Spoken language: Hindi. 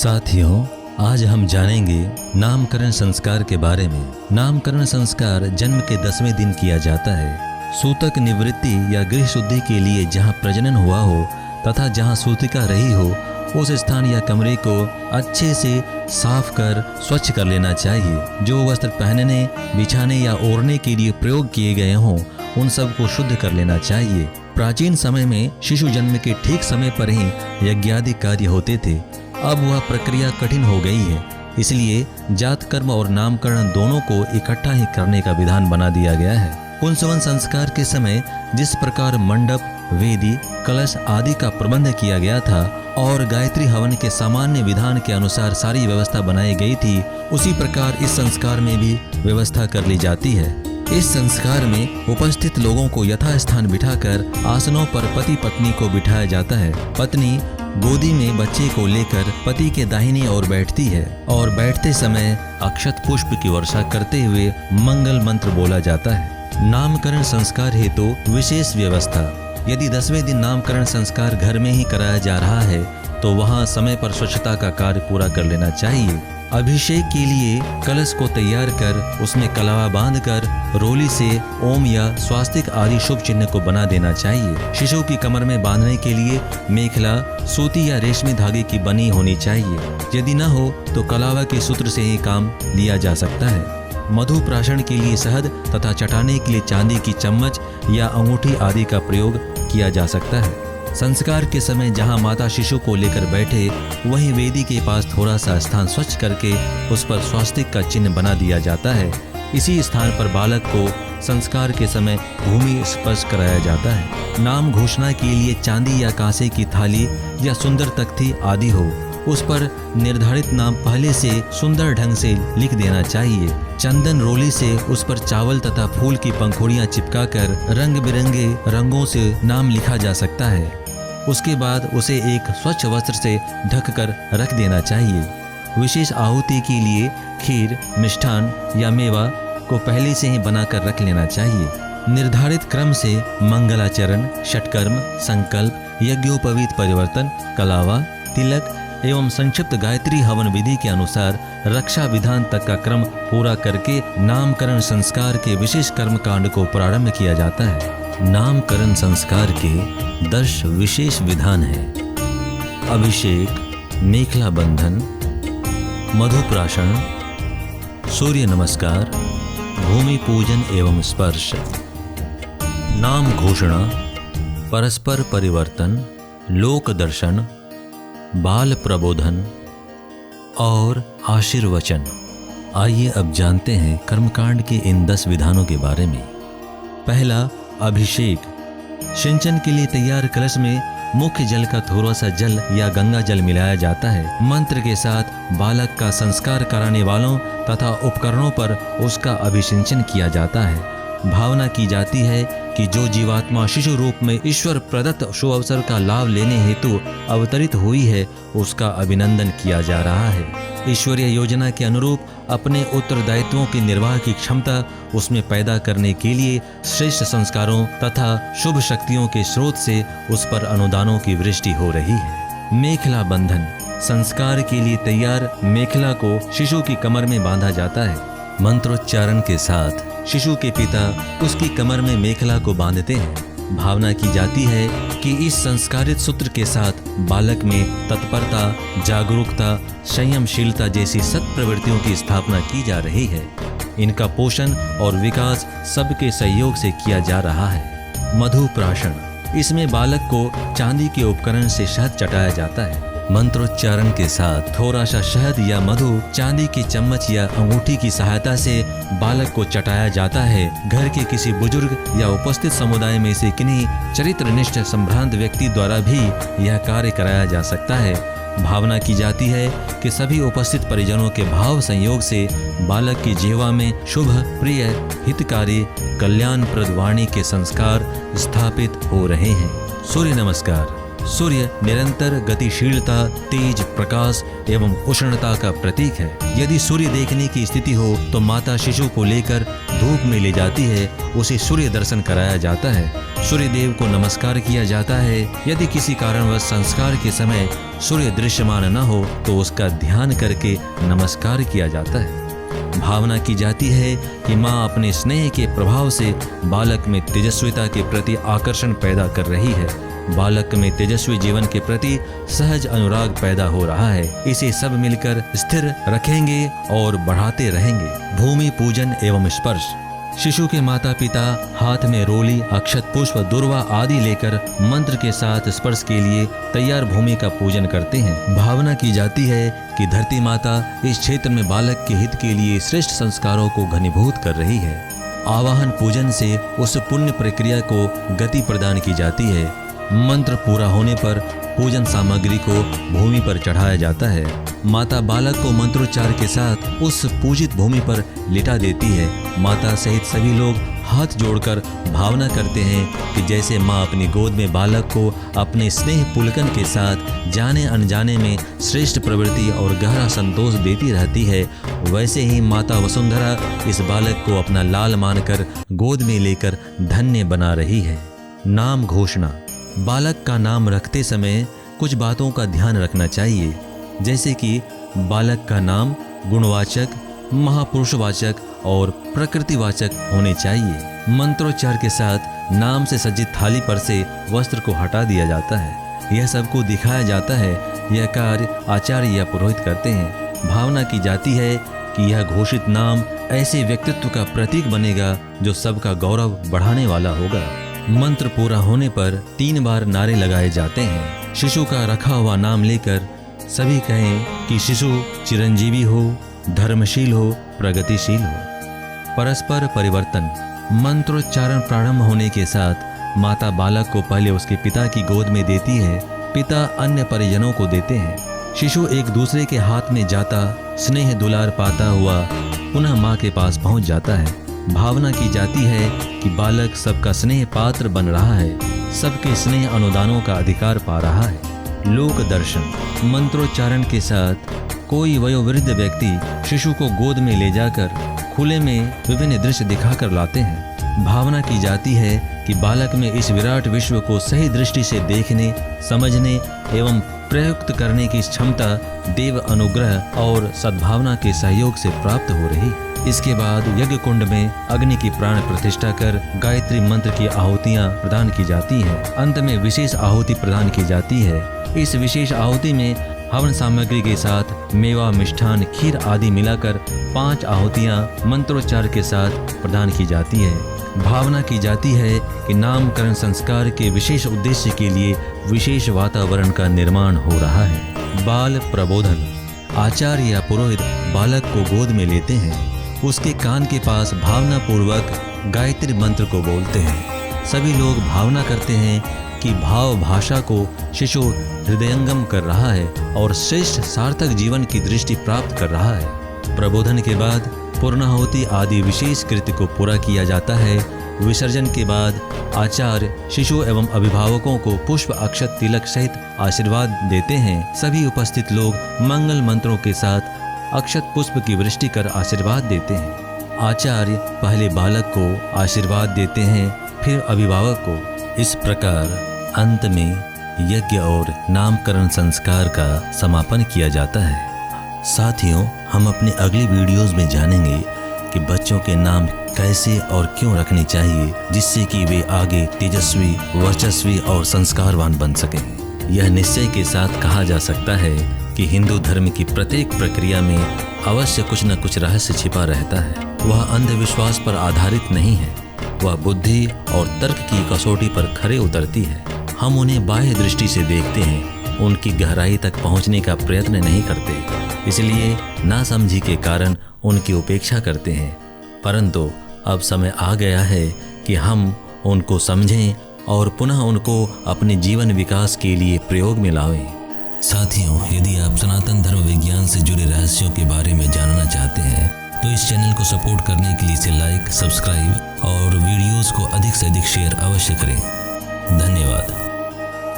साथियों, आज हम जानेंगे नामकरण संस्कार के बारे में। नामकरण संस्कार जन्म के 10वें दिन किया जाता है। सूतक निवृत्ति या गृह शुद्धि के लिए जहाँ प्रजनन हुआ हो तथा जहाँ सूतिका रही हो, उस स्थान या कमरे को अच्छे से साफ कर स्वच्छ कर लेना चाहिए। जो वस्त्र पहनने, बिछाने या ओढ़ने के लिए प्रयोग किए गए हों, उन सब को शुद्ध कर लेना चाहिए। प्राचीन समय में शिशु जन्म के ठीक समय पर ही यज्ञादि कार्य होते थे। अब वह प्रक्रिया कठिन हो गई है, इसलिए जात कर्म और नामकरण दोनों को इकट्ठा ही करने का विधान बना दिया गया है। पुंसवन संस्कार के समय जिस प्रकार मंडप, वेदी, कलश आदि का प्रबंध किया गया था और गायत्री हवन के सामान्य विधान के अनुसार सारी व्यवस्था बनाई गई थी, उसी प्रकार इस संस्कार में भी व्यवस्था कर ली जाती है। इस संस्कार में उपस्थित लोगों को यथास्थान बिठाकर आसनों पर पति पत्नी को बिठाया जाता है। पत्नी गोदी में बच्चे को लेकर पति के दाहिनी ओर बैठती है और बैठते समय अक्षत पुष्प की वर्षा करते हुए मंगल मंत्र बोला जाता है। नामकरण संस्कार हेतु विशेष व्यवस्था। यदि 10वें दिन नामकरण संस्कार घर में ही कराया जा रहा है तो वहां समय पर स्वच्छता का कार्य पूरा कर लेना चाहिए। अभिषेक के लिए कलश को तैयार कर उसमें कलावा बांधकर रोली से ओम या स्वास्तिक आदि शुभ चिन्ह को बना देना चाहिए। शिशु की कमर में बांधने के लिए मेखला सूती या रेशमी धागे की बनी होनी चाहिए। यदि न हो तो कलावा के सूत्र से ही काम लिया जा सकता है। मधु प्राशन के लिए शहद तथा चटाने के लिए चांदी की चम्मच या अंगूठी आदि का प्रयोग किया जा सकता है। संस्कार के समय जहां माता शिशु को लेकर बैठे, वहीं वेदी के पास थोड़ा सा स्थान स्वच्छ करके उस पर स्वास्तिक का चिन्ह बना दिया जाता है। इसी स्थान पर बालक को संस्कार के समय भूमि स्पर्श कराया जाता है। नाम घोषणा के लिए चांदी या कांसे की थाली या सुंदर तख्ती आदि हो, उस पर निर्धारित नाम पहले से सुंदर ढंग से लिख देना चाहिए। चंदन रोली से उस पर चावल तथा फूल की पंखुड़ियां चिपकाकर रंग बिरंगे रंगों से नाम लिखा जा सकता है। उसके बाद उसे एक स्वच्छ वस्त्र से ढककर रख देना चाहिए। विशेष आहुति के लिए खीर, मिष्ठान या मेवा को पहले से ही बनाकर रख लेना चाहिए। निर्धारित क्रम से मंगलाचरण, षटकर्म, संकल्प, यज्ञोपवीत परिवर्तन, कलावा, तिलक एवं संक्षिप्त गायत्री हवन विधि के अनुसार रक्षा विधान तक का क्रम पूरा करके नामकरण संस्कार के विशेष कर्म कांड को प्रारंभ किया जाता है। नामकरण संस्कार के 10 विशेष विधान हैं। अभिषेक, मेखला बंधन, मधुप्राशन, सूर्य नमस्कार, भूमि पूजन एवं स्पर्श, नाम घोषणा, परस्पर परिवर्तन, लोक दर्शन, बाल प्रबोधन और आशीर्वचन। आइए अब जानते हैं कर्मकांड के इन 10 विधानों के बारे में। पहला, अभिषेक। सिंचन के लिए तैयार कलश में मुख्य जल का थोड़ा सा जल या गंगा जल मिलाया जाता है। मंत्र के साथ बालक का संस्कार कराने वालों तथा उपकरणों पर उसका अभिषिंचन किया जाता है। भावना की जाती है कि जो जीवात्मा शिशु रूप में ईश्वर प्रदत्त शुभ अवसर का लाभ लेने हेतु अवतरित हुई है, उसका अभिनंदन किया जा रहा है। ईश्वरीय योजना के अनुरूप अपने उत्तरदायित्वों के निर्वाह की क्षमता उसमें पैदा करने के लिए श्रेष्ठ संस्कारों तथा शुभ शक्तियों के स्रोत से उस पर अनुदानों की वृष्टि हो रही है। मेखला बंधन। संस्कार के लिए तैयार मेखला को शिशु की कमर में बांधा जाता है। मंत्रोच्चारण के साथ शिशु के पिता उसकी कमर में मेखला को बांधते हैं। भावना की जाती है कि इस संस्कारित सूत्र के साथ बालक में तत्परता, जागरूकता, संयमशीलता जैसी सत्प्रवृत्तियों की स्थापना की जा रही है। इनका पोषण और विकास सबके सहयोग से किया जा रहा है। मधुप्राशन। इसमें बालक को चांदी के उपकरण से शहद चटाया जाता है। मंत्रोच्चारण के साथ थोड़ा सा शहद या मधु चांदी की चम्मच या अंगूठी की सहायता से बालक को चटाया जाता है। घर के किसी बुजुर्ग या उपस्थित समुदाय में से किन्हीं चरित्रनिष्ठ संभ्रांत व्यक्ति द्वारा भी यह कार्य कराया जा सकता है। भावना की जाती है कि सभी उपस्थित परिजनों के भाव संयोग से बालक की जीवा में शुभ, प्रिय, हितकारी, कल्याणप्रद वाणी के संस्कार स्थापित हो रहे हैं। सूर्य नमस्कार। सूर्य निरंतर गतिशीलता, तेज, प्रकाश एवं उष्णता का प्रतीक है। यदि सूर्य देखने की स्थिति हो तो माता शिशु को लेकर धूप में ले जाती है, उसे सूर्य दर्शन कराया जाता है, सूर्य देव को नमस्कार किया जाता है। यदि किसी कारणवश संस्कार के समय सूर्य दृश्यमान न हो तो उसका ध्यान करके नमस्कार किया जाता है। भावना की जाती है कि माँ अपने स्नेह के प्रभाव से बालक में तेजस्विता के प्रति आकर्षण पैदा कर रही है। बालक में तेजस्वी जीवन के प्रति सहज अनुराग पैदा हो रहा है। इसे सब मिलकर स्थिर रखेंगे और बढ़ाते रहेंगे। भूमि पूजन एवं स्पर्श। शिशु के माता पिता हाथ में रोली, अक्षत पुष्प, दुर्वा आदि लेकर मंत्र के साथ स्पर्श के लिए तैयार भूमि का पूजन करते हैं। भावना की जाती है कि धरती माता इस क्षेत्र में बालक के हित के लिए श्रेष्ठ संस्कारों को घनीभूत कर रही है। आवाहन पूजन से उस पुण्य प्रक्रिया को गति प्रदान की जाती है। मंत्र पूरा होने पर पूजन सामग्री को भूमि पर चढ़ाया जाता है। माता बालक को मंत्रोच्चार के साथ उस पूजित भूमि पर लिटा देती है। माता सहित सभी लोग हाथ जोड़कर भावना करते हैं कि जैसे माँ अपनी गोद में बालक को अपने स्नेह पुलकन के साथ जाने अनजाने में श्रेष्ठ प्रवृत्ति और गहरा संतोष देती रहती है, वैसे ही माता वसुंधरा इस बालक को अपना लाल मानकर गोद में लेकर धन्य बना रही है। नाम घोषणा। बालक का नाम रखते समय कुछ बातों का ध्यान रखना चाहिए, जैसे कि बालक का नाम गुणवाचक, महापुरुषवाचक और प्रकृतिवाचक होने चाहिए। मंत्रोच्चार के साथ नाम से सज्जित थाली पर से वस्त्र को हटा दिया जाता है। यह सबको दिखाया जाता है। यह कार्य आचार्य या पुरोहित करते हैं। भावना की जाती है कि यह घोषित नाम ऐसे व्यक्तित्व का प्रतीक बनेगा जो सबका गौरव बढ़ाने वाला होगा। मंत्र पूरा होने पर 3 बार नारे लगाए जाते हैं। शिशु का रखा हुआ नाम लेकर सभी कहें कि शिशु चिरंजीवी हो, धर्मशील हो, प्रगतिशील हो। परस्पर परिवर्तन। मंत्रोच्चारण प्रारंभ होने के साथ माता बालक को पहले उसके पिता की गोद में देती है, पिता अन्य परिजनों को देते हैं। शिशु एक दूसरे के हाथ में जाता स्नेह दुलार पाता हुआ पुनः माँ के पास पहुँच जाता है। भावना की जाती है कि बालक सबका स्नेह पात्र बन रहा है, सबके स्नेह अनुदानों का अधिकार पा रहा है। लोक दर्शन। मंत्रोच्चारण के साथ कोई वयोवृद्ध व्यक्ति शिशु को गोद में ले जाकर खुले में विभिन्न दृश्य दिखाकर लाते हैं। भावना की जाती है कि बालक में इस विराट विश्व को सही दृष्टि से देखने, समझने एवं प्रयुक्त करने की क्षमता देव अनुग्रह और सद्भावना के सहयोग से प्राप्त हो रही। इसके बाद यज्ञ कुंड में अग्नि की प्राण प्रतिष्ठा कर गायत्री मंत्र की आहुतियां प्रदान की जाती हैं। अंत में विशेष आहुति प्रदान की जाती है। इस विशेष आहुति में हवन सामग्री के साथ मेवा, मिष्ठान, खीर आदि मिलाकर 5 आहुतियां मंत्रोच्चार के साथ प्रदान की जाती है। भावना की जाती है कि नामकरण संस्कार के विशेष उद्देश्य के लिए विशेष वातावरण का निर्माण हो रहा है। बाल प्रबोधन। आचार्य या पुरोहित बालक को गोद में लेते हैं, उसके कान के पास भावना पूर्वक गायत्री मंत्र को बोलते हैं। सभी लोग भावना करते हैं कि भाव भाषा को शिशु हृदयंगम कर रहा है और श्रेष्ठ सार्थक जीवन की दृष्टि प्राप्त कर रहा है। प्रबोधन के बाद पूर्णाहुति आदि विशेष कृत्य को पूरा किया जाता है। विसर्जन के बाद आचार्य शिशु एवं अभिभावकों को पुष्प, अक्षत, तिलक सहित आशीर्वाद देते हैं। सभी उपस्थित लोग मंगल मंत्रों के साथ अक्षत पुष्प की वृष्टि कर आशीर्वाद देते हैं। आचार्य पहले बालक को आशीर्वाद देते हैं, फिर अभिभावक को। इस प्रकार अंत में यज्ञ और नामकरण संस्कार का समापन किया जाता है। साथियों, हम अपने अगली वीडियोस में जानेंगे कि बच्चों के नाम कैसे और क्यों रखने चाहिए, जिससे कि वे आगे तेजस्वी, वर्चस्वी और संस्कारवान बन सकें। यह निश्चय के साथ कहा जा सकता है कि हिंदू धर्म की प्रत्येक प्रक्रिया में अवश्य कुछ न कुछ रहस्य छिपा रहता है। वह अंधविश्वास पर आधारित नहीं है, वह बुद्धि और तर्क की कसौटी पर खरे उतरती है। हम उन्हें बाह्य दृष्टि से देखते हैं, उनकी गहराई तक पहुंचने का प्रयत्न नहीं करते, इसलिए नासमझी के कारण उनकी उपेक्षा करते हैं। परंतु अब समय आ गया है कि हम उनको समझें और पुनः उनको अपने जीवन विकास के लिए प्रयोग में लाएं। साथियों, यदि आप सनातन धर्म विज्ञान से जुड़े रहस्यों के बारे में जानना चाहते हैं तो इस चैनल को सपोर्ट करने के लिए इसे लाइक, सब्सक्राइब और वीडियोस को अधिक से अधिक शेयर अवश्य करें। धन्यवाद।